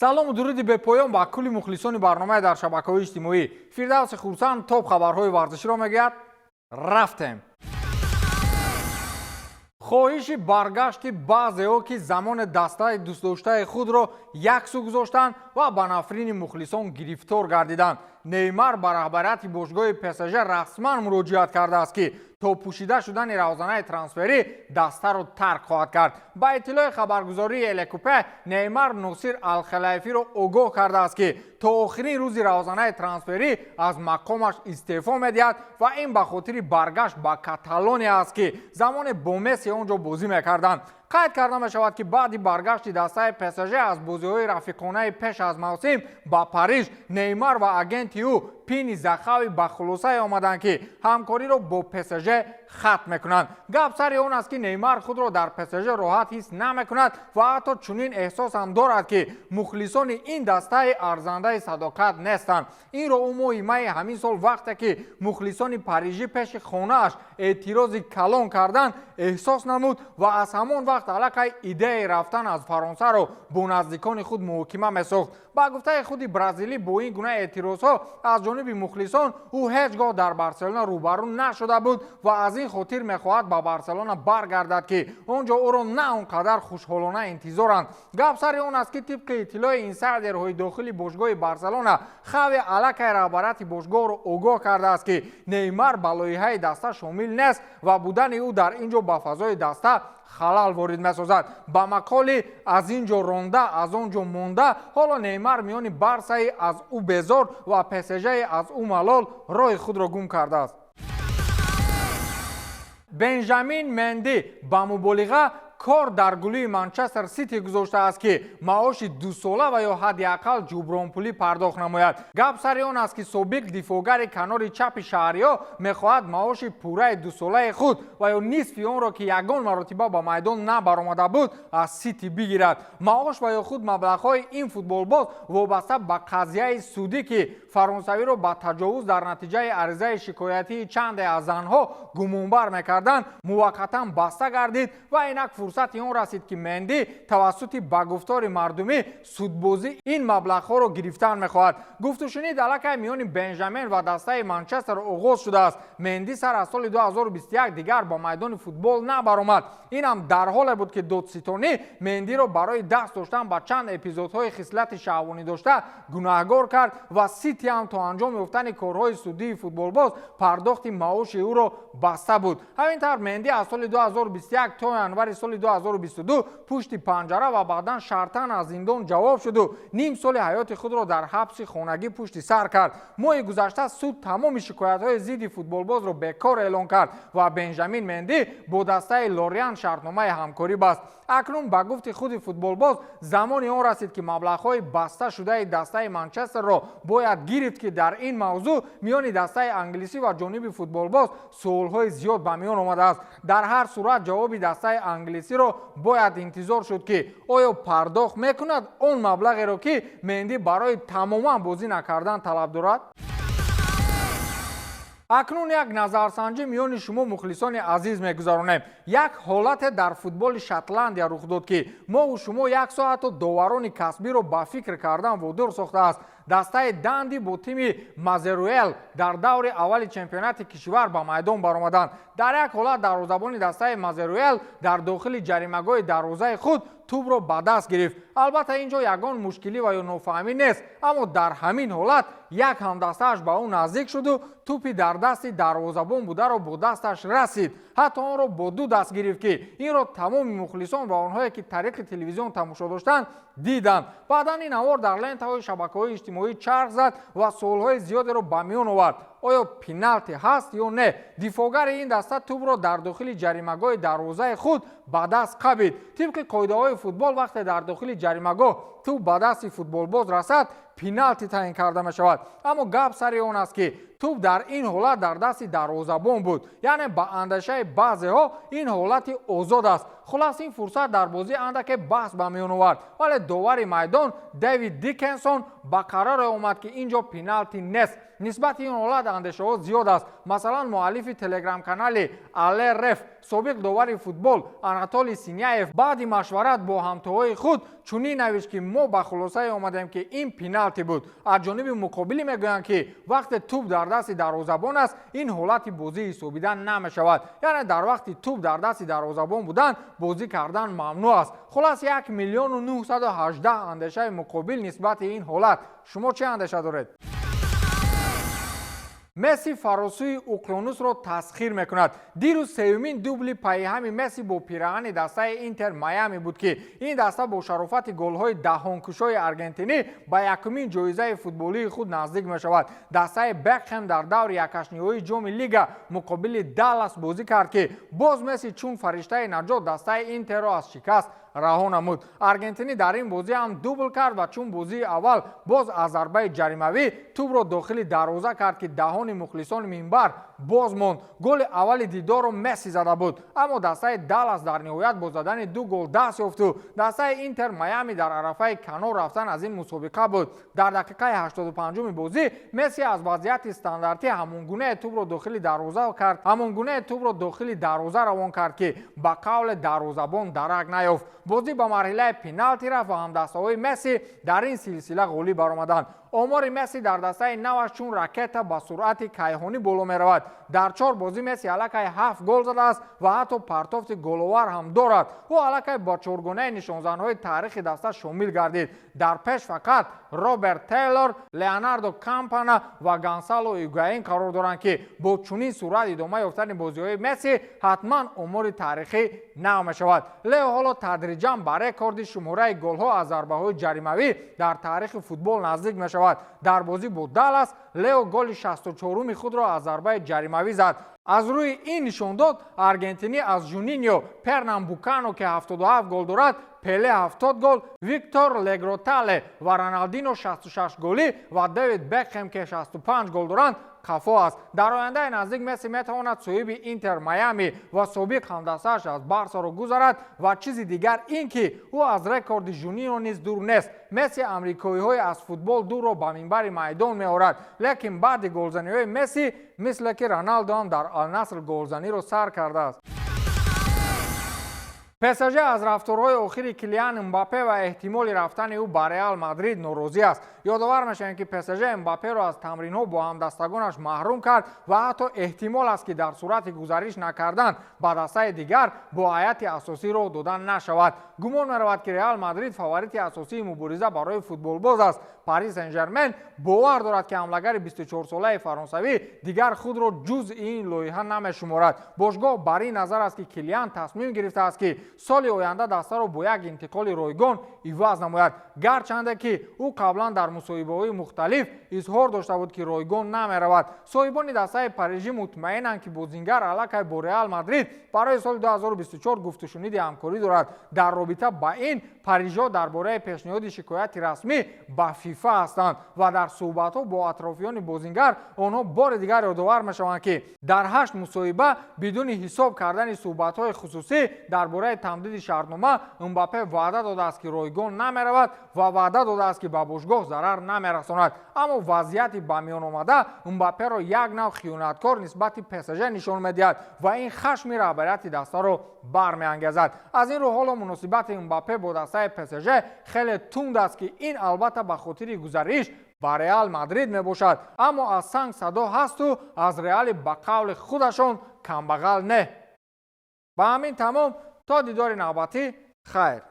салому дуруди бепоён ба кулли мухлисони барномаи дар шабакаҳои иҷтимоӣ. Фирдавси хурсанд топ хабарҳои варзиширо мегӯяд. Рафтем. хоҳиши баргашти баъзеҳо ки замони дастаи дӯстдоштаи худро яксу гузоштанд ва ба нафрини мухлисон гирифтор гардиданд. Неймар ба раҳбарияти бошгоҳи ПСЖ расман муроҷиат кардааст ки то пӯшида шудани равзанаи трансферӣ дастаро тарк хоҳад кард. Ба иттилои хабаргузории Элекупе, Неймар Носир Алхелайфиро огоҳ кардааст ки то охирин рӯзи равзанаи трансферӣ аз мақомаш истеъфо медиҳад ва ин ба хотири баргашт ба Каталония аст ки замони бо Месси он ҷо бозӣ мекарданд. қайд карда мешавад ки баъди баргашти дастаи ПСЖ аз бозиҳои рафиқонаи пеш аз мавсим ба Париж, Неймар ва агенти ӯ Пини Захави ба хулосае омаданд ки ҳамкориро бо ПСЖ хатм мекунанд. гап сари он аст ки Неймар худро дар ПСЖ роҳат ҳис намекунад ва ҳатто чунин эҳсос ҳам дорад ки мухлисони ин дастаи арзандаи садоқат нестанд. инро ӯ моҳи майи ҳамин сол вақте ки мухлисони парижӣ пеши хонааш эътирози калон карданд эҳсос намуд ва аз ҳамон вақт аллакай идеяи рафтан аз Фаронсаро бо наздикони худ муҳокима месохт. ба гуфтаи худи бразилӣ бо ин гуна эътирозҳо аз ҷониби мухлисон ӯ ҳеҷ гоҳ дар Барселона рӯбарӯ нашуда буд ва аз ин хотир мехоҳад ба Барселона баргардад ки он ҷо ӯро на он қадар хушҳолона интизоранд. гап сари он аст ки тибқи иттилои инсайдерҳои дохили бошгоҳи Барселона, Хави аллакай раҳбарияти бошгоҳро огоҳ кардааст ки Неймар ба лоиҳаи даста шомил нест ва будани ӯ дар ин ҷо ба фазои даста халал ворид месозад. ба мақоли аз ин ҷо ронда аз он ҷо монда, ҳоло Неймар миёни Барсаи аз ӯ безор ва ПСЖи аз ӯ малол роҳи худро гум кардааст. Бенҷамин Менди ба муболиға кор дар гулӯи Манчестер Сити гузоштааст ки маоши 2 сола ва ё ҳадди ақал ҷубронпулӣ пардохт намояд. гап сари он аст ки собиқ дифогари канори чапи шаҳриё мехоҳад маоши пурраи 2 солаи худ ва ё нисфи онро ки ягон маротиба ба майдон набаромада буд аз Сити бигирад. маош ва ё худ маблағҳои ин футболбоз вобаста ба қазияи судӣ ки фаронсавиро ба таҷовуз дар натиҷаи аризаи шикоятии чанде аз занҳо гумонбар мекарданд муваққатан баста гардид ва инак фурсати он расид ки Менди тавассути ба гуфтори мардумӣ судбозӣ ин маблағҳоро гирифтан мехоҳад. гуфтушунид аллакай миёни Бенҷамин ва дастаи Манчестер оғоз шудааст. Менди сар аз соли 2021 дигар ба майдони футбол набаромад. инам дар ҳоле буд ки додситонӣ Мендиро барои даст доштан ба чанд эпизодҳои хислати шаҳвонӣ дошта гунаҳгор кард ва Сити ҳам то анҷом ёфтани корҳои суддии футболбоз пардохти маоши ӯро баста буд. ҳамин тавр Менди аз соли 2021 то январи соли 2022 пушти панҷара ва баъдан шартан аз зиндон ҷавоб шуду ним соли ҳаёти худро дар ҳабси хонагӣ пушти сар кард. моҳи гузашта суд тамоми шикоятҳои зидди футболбозро бекор эълон кард ва Бенҷамин Менди бо дастаи Лориан шартномаи ҳамкорӣ баст. акнун ба гуфти худи футболбоз замони он расид ки маблағҳои баста шудаи дастаи Манчестерро бояд гирифт ки дар ин мавзӯъ миёни дастаи англисӣ ва ҷониби футболбоз суолҳои зиёд ба миён омадааст. дар ҳар сурат ҷавоби дастаи англисиро бояд интизор шуд ки оё пардохт мекунад он маблағеро ки Менди барои тамоман бозӣ накардан талаб дорад. акнун як назарсанҷӣ миёни шумо мухлисони азиз мегузаронем. як ҳолате дар футболи Шотландия рух дод ки мову шумо як соату доварони касбиро ба фикр кардан водор сохтааст. дастаи Данди бо тими Мазеруэл дар даври аввали чемпионати кишвар ба майдон баромаданд. дар як ҳолат дарвозабони дастаи Мазеруэл дар дохили ҷаримагоҳи дарвозаи худ тӯбро ба даст гирифт. албатта ин ҷо ягон мушкилӣ ва ё нофаҳмӣ нест, аммо дар ҳамин ҳолат як ҳамдастааш ба ӯ наздик шуду тӯпи дар дасти дарвозабон бударо бо дасташ расид. ҳатто онро бо 2 даст гирифт ки инро тамоми мухлисон ва онҳое ки тариқи телевизион тамошо доштанд диданд. баъдан ин ҳавор дар лентаҳои шабакаҳои иҷтимоӣ чарх зад ва суолҳои зиёдеро ба миён овард. оё пеналти ҳаст ё не? дифогари ин даста тӯбро дар дохили ҷаримагоҳи дарвозаи худ ба даст қабид. тибқи қоидаҳои футбол вақте дар дохили ҷаримагоҳ тӯб ба дасти футболбоз расад пеналти таъин карда мешавад. аммо гап сари он аст ки тӯб дар ин ҳолат дар дасти дарвозабон буд. яъне ба андешаи баъзеҳо ин ҳолати озод аст. خلاص این فرصت در بازی اندک بحث به میان آورد، ولی داور میدان دیوید دیکنسون با قرار آمد که اینجا پنالتی نیست. نسبت این حالت اندیشه ها زیاد است. مثلا مؤلف تلگرام کانال اله رف سابق داور فوتبال اناتولی سینیایف بعد مشورت با همتاهای خود چنین نوشت که ما به خلاصه آمدیم که این پنالتی بود. از جانب مقابلی میگویند که وقت توپ در دست دروازه‌بان است این حالت بازی حسابیدن نمیشود، یعنی در وقت توپ در دست دروازه‌بان بودن بازی کردن ممنوع است. خلاص 1,918,000 اندیشه مقابل نسبت این حالت. شما چه اندیشه دارید؟ مسی فراسوی اوکراینوس را تسخیر میکند. دیروز سومین دوبل پیهم مسی با پیراهن دسته اینتر میامی بود که این دسته با شرافت گل‌های دهانکشای ارژنتینی به یکمین جایزه فوتبالی خود نزدیک میشود. دسته بکهم در دور یکشنیه‌های جام لیگ مقابل دالاس بازی کرد که باز مسی چون فرشته نجات دسته اینتر را از شکست رها نمود. ارژنتینی در این بازی هم دوبل کرد و چون بازی اول باز از ضربه جریمه‌ای توپ را داخل دروازه کرد که دهان مخلصان منبر باز ماند. گل اول دیدار را مسی زده بود، اما دسته دالاس در نهایت با زدن 2 گل دست یافت و دسته اینتر میامی در عرفه کنار رفتن از این مسابقه بود. در دقیقه 85 بازی مسی از وضعیت استانداردی همانگونه توپ را داخل دروازه روان کرد که با قول دروازه‌بان درک نیافت. بازی به مرحله پنالتی رفت و همدسته‌های مسی در این سلسله غالیب برآمدند. آمار مسی در دسته نوش چون راکت با سرعت کیهانی بالا می رود. در 4 بازی مسی الکی 7 گل زده است و حتی پرتافت گل‌آور هم دارد. او الکی با چهارگانه نشانزن‌های تاریخی دسته شامل گردید. در پیش فقط روبرت تیلور، لیوناردو کامپانا و گانسالو ایگواین قرار دارند که با چنین صورت ادامه یافتن بازی‌های مسی حتما آمار تاریخی نو می شود. لیو حالا تدریجاً به رکورد شماره گل‌ها از ضربه‌های جریمه‌ای در تاریخ فوتبال نزدیک می شود. در بازی با دالاس لیو گل 64 خود را از ضربه جریمه‌ای زد. از روی این نشان داد ارژنتینی از جونینیو پرنامبوکانو که 77 گل دارد، پله 70 گل، ویکتور لگروتاله و رونالدینو 66 گلی و دیوید بکهم که 65 گل دارند خفا است. در آینده نزدیک مسی میتواند صاحب اینتر میامی و سابق همدستش از بارسا را گذرد و چیزی دیگر این که او از رکورد جونینیو نیز دور نیست. مسی امریکایی های از فوتبال دور را به منبر میدان میآورد، لیکن بعد گلزنی های مسی مثل که رونالدو هم در النصر گلزنی را سر کرده است. PSG از رفتارهای آخر کلیان امباپه و احتمال رفتن او به ریال مادرید ناراضی است. یادآور میشویم که PSG امباپه را از تمرین‌ها با همدستگانش محروم کرد و حتی احتمال است که در صورت گزارش نکردن به دسته دیگر با هیئت اساسی را دادن نشود. گمان می‌رود که ریال مادرید فاوریت اساسی مبارزه برای فوتبال باز است. پاریس سن ژرمن باور دارد که حملگر 24 ساله فرانسوی دیگر خود را جزء این لایحه نمی‌شمارد. باشگاه بر این نظر است که کلیان تصمیم گرفته است که سال آینده دسته را با یک انتقال رایگان عوض نماید، گرچنده که او قبلا در مصاحبه‌های مختلف اظهار داشته بود که رایگان نمی‌رود. صاحبان دسته پاریژی مطمئنند که بازیگر الکی با ریال مادرید برای سال 2024 گفت و شنید همکاری دارد. در رابطه با این پاریژا درباره پیشنهاد شکایت رسمی به فیفا هستند و در صحبت‌ها با اطرافیان بازیگر آنها بار دیگر یادآور می‌شوند که در 8 مصاحبه بدون حساب کردن صحبت‌های خصوصی درباره تمدید شرطنامه امباپه وعده داده است که رایگان نمی‌رود و وعده داده است که به باشگاه ضرر نمی‌رساند. اما وضعیت به میان آمده امباپه را یک نوع خیانتکار نسبت PSG نشان می‌دهد و این خشم رهبریت دسته را برمی‌انگیزد. از این رو حالا مناسبت امباپه با دسته PSG خیلی تند است که این البته به خاطر گزارش با ریال مادرید می باشد، اما از سنگ صدا هست و از ریال به قول خودشان کم بغل نه. با همین تمام تا دیدار نوبتی خیر.